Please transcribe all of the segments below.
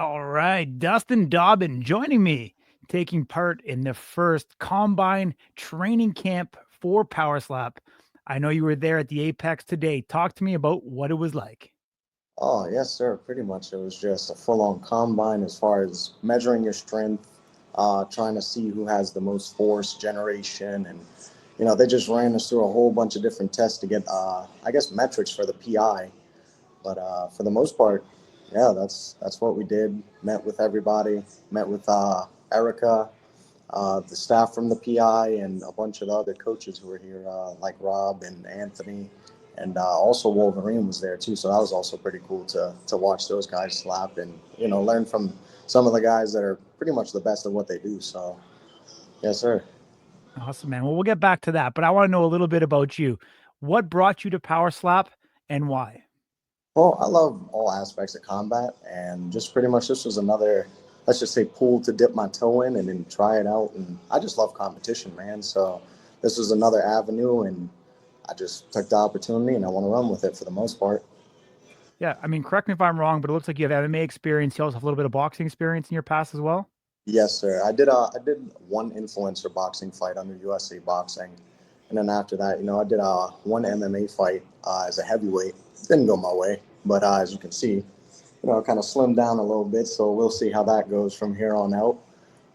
All right, Dustin Bodden joining me, taking part in the first combine training camp for Power Slap. I know you were there at the Apex today. Talk to me about what it was like. Oh, yes, sir. Pretty much. It was just a full-on combine as far as measuring your strength, trying to see who has the most force generation. And, they just ran us through a whole bunch of different tests to get, I guess, metrics for the PI. But for the most part, yeah, that's what we did. Met with everybody, met with Erica, the staff from the PI, and a bunch of the other coaches who were here, like Rob and Anthony, and also Wolverine was there too. So that was also pretty cool to watch those guys slap and learn from some of the guys that are pretty much the best at what they do. So yes, sir. Awesome, man. Well, we'll get back to that, but I want to know a little bit about you. What brought you to Power Slap and why? Well, I love all aspects of combat, and just pretty much this was another, let's just say, pool to dip my toe in and then try it out. And I just love competition, man. So this was another avenue, and I just took the opportunity, and I want to run with it for the most part. Yeah, I mean, correct me if I'm wrong, but it looks like you have MMA experience. You also have a little bit of boxing experience in your past as well. Yes, sir. I did one influencer boxing fight under USA Boxing, and then after that, I did one MMA fight as a heavyweight. Didn't go my way, but as you can see, I kind of slimmed down a little bit. So we'll see how that goes from here on out.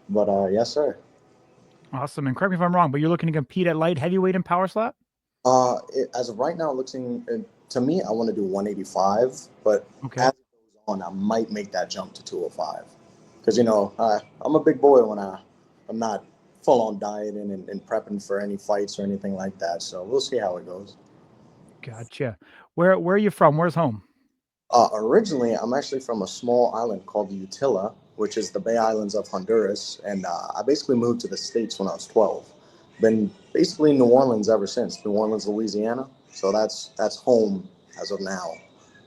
But yes, sir. Awesome. And correct me if I'm wrong, but you're looking to compete at light heavyweight in Power Slap? As of right now, to me, I want to do 185, but Okay. as it goes on, I might make that jump to 205 because I'm a big boy when I'm not full on dieting and prepping for any fights or anything like that. So we'll see how it goes. Gotcha. Where are you from? Where's home? Originally, I'm actually from a small island called Utila, which is the Bay Islands of Honduras, and I basically moved to the States when I was 12. Been basically in New Orleans ever since, New Orleans, Louisiana. So that's home as of now.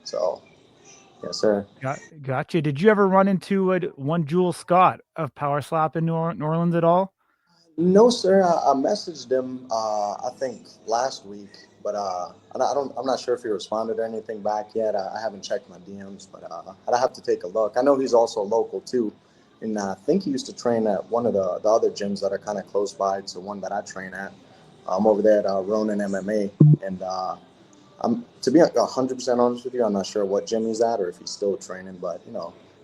So yes, sir. Gotcha. Did you ever run into one Jewel Scott of Power Slap in New Orleans at all? No, sir. I messaged him. I think last week, but I'm not sure if he responded or anything back yet. I haven't checked my DMs, but I'd have to take a look. I know he's also local too, and I think he used to train at one of the other gyms that are kind of close by to one that I train at. I'm over there at Ronin MMA, and I'm to be 100% honest with you, I'm not sure what gym he's at or if he's still training, but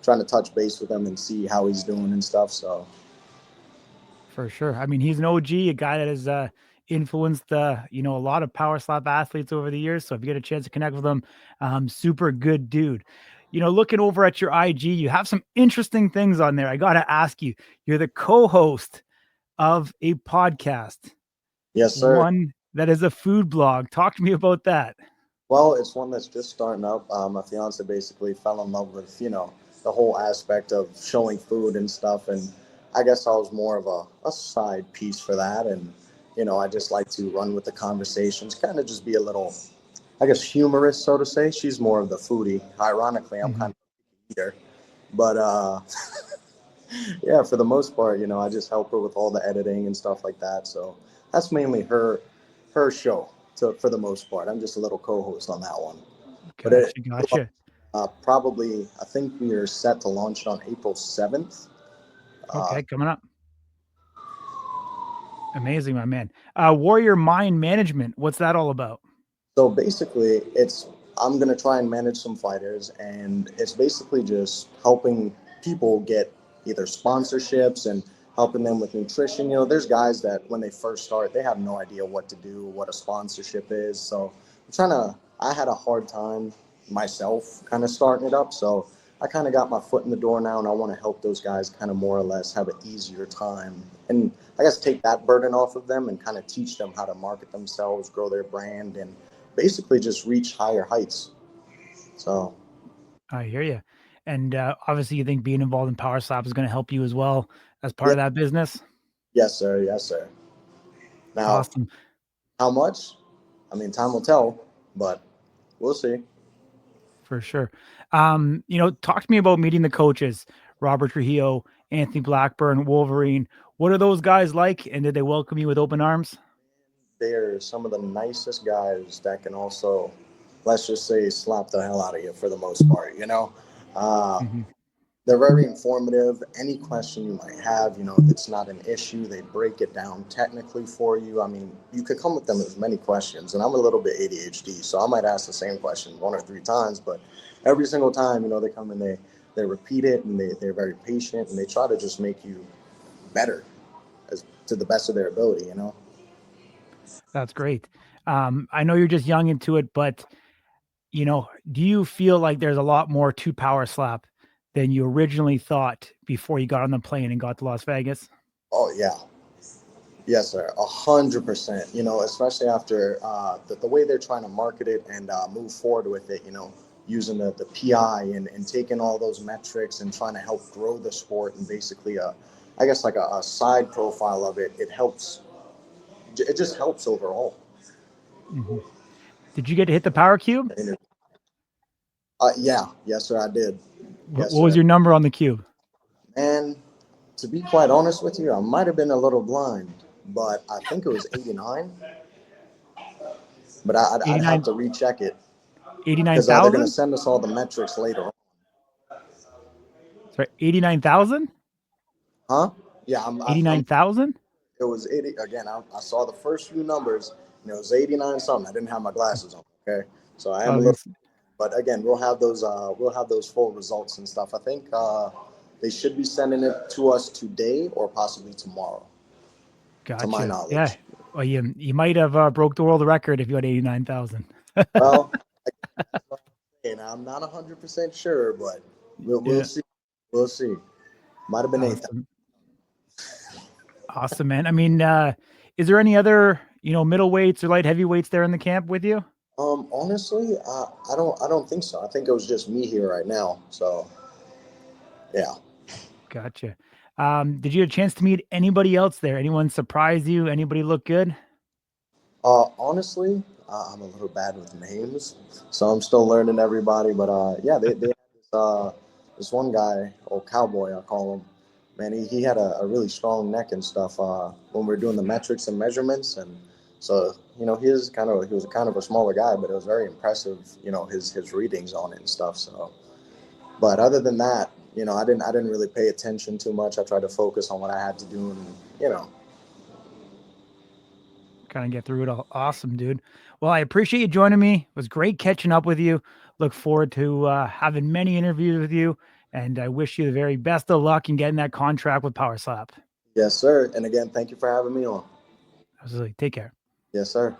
trying to touch base with him and see how he's doing and stuff. So For sure. I mean, he's an OG, a guy that has influenced a lot of Power Slap athletes over the years. So if you get a chance to connect with him, super good dude. Looking over at your IG, you have some interesting things on there. I gotta ask you, you're the co-host of a podcast, yes, sir. one that is a food blog. Talk to me about that. Well, it's one that's just starting up. My fiance basically fell in love with, the whole aspect of showing food and stuff. And I guess I was more of a side piece for that. And, I just like to run with the conversations, kind of just be a little, I guess, humorous, so to say. She's more of the foodie. Ironically, I'm Mhm. kind of a eater. But yeah, for the most part, I just help her with all the editing and stuff like that. So that's mainly her show for the most part. I'm just a little co-host on that one. But Gotcha, gotcha. probably, I think we are set to launch it on April 7th. Uh, Okay, coming up. Amazing, my man. Warrior Mind Management. What's that all about? so basically, I'm gonna try and manage some fighters, and it's basically just helping people get either sponsorships and helping them with nutrition. There's guys that when they first start, they have no idea what to do, what a sponsorship is. So I'm trying to. I had a hard time myself, kind of starting it up. So I kind of got my foot in the door now, and I want to help those guys kind of more or less have an easier time, and I guess take that burden off of them and kind of teach them how to market themselves, grow their brand, and basically just reach higher heights. So, I hear you. And obviously, you think being involved in Power Slap is going to help you as well as part yeah, of that business. yes, sir. Yes, sir. Now, Awesome, how much? I mean, time will tell, but we'll see. for sure. Talk to me about meeting the coaches, Robert Trujillo, Anthony Blackburn, Wolverine. What are those guys like? And did they welcome you with open arms? They're some of the nicest guys that can also, let's just say, slap the hell out of you for the most part. Uh, Mhm. They're very informative. Any question you might have, it's not an issue. They break it down technically for you. I mean, you could come with them with many questions. And I'm a little bit ADHD, so I might ask the same question 1 or 3 times, but every single time, they come and they repeat it, and they're very patient, and they try to just make you better as to the best of their ability. That's great. I know you're just young into it, but do you feel like there's a lot more to Power Slap than you originally thought before you got on the plane and got to Las Vegas? Oh yeah. Yes, sir. 100%. Especially after the way they're trying to market it and move forward with it. Using the PI and taking all those metrics and trying to help grow the sport, and basically, I guess like a side profile of it. It helps. It just helps overall. Mhm. Did you get to hit the PowerKube? Yeah. Yes, sir. I did. What Yes, was sir. your number on the cube? And to be quite honest with you, I might have been a little blind, but I think it was 89. But I'd have 89 to recheck it because they're going to 89,000? send us all the metrics later on. Sorry, 89,000? Huh? Yeah, I'm 89,000? it was 80 again. I saw the first few numbers, and it was 89 something. I didn't have my glasses on. Okay, so I I am a was little. gonna But again, we'll have those full results and stuff. I think they should be sending it to us today or possibly tomorrow, to my Gotcha. Yeah. knowledge. Well, you might have broke the world record if you had 89,000. Well, that's what I'm saying. I'm not 100% sure, but we'll Yeah. see. We'll see. Might have been 8,000. Awesome. Awesome, man. I mean, is there any other, middleweights or light heavyweights there in the camp with you? Honestly, I don't think so. I think it was just me here right now. So yeah. Gotcha. Did you have a chance to meet anybody else there? Anyone surprise you? Anybody look good? Honestly, I'm a little bad with names, so I'm still learning everybody. But yeah, they had this one guy, old cowboy, I call him. Man, he had a really strong neck and stuff when we were doing the metrics and measurements, and so he was kind of a smaller guy, but it was very impressive. His readings on it and stuff. So, but other than that, I didn't really pay attention too much. I tried to focus on what I had to do, and you know, Kind of get through it all. Awesome, dude. Well, I appreciate you joining me. It was great catching up with you. Look forward to having many interviews with you. And I wish you the very best of luck in getting that contract with Power Slap. yes, sir. And again, thank you for having me on. Absolutely. Take care. Yes, sir.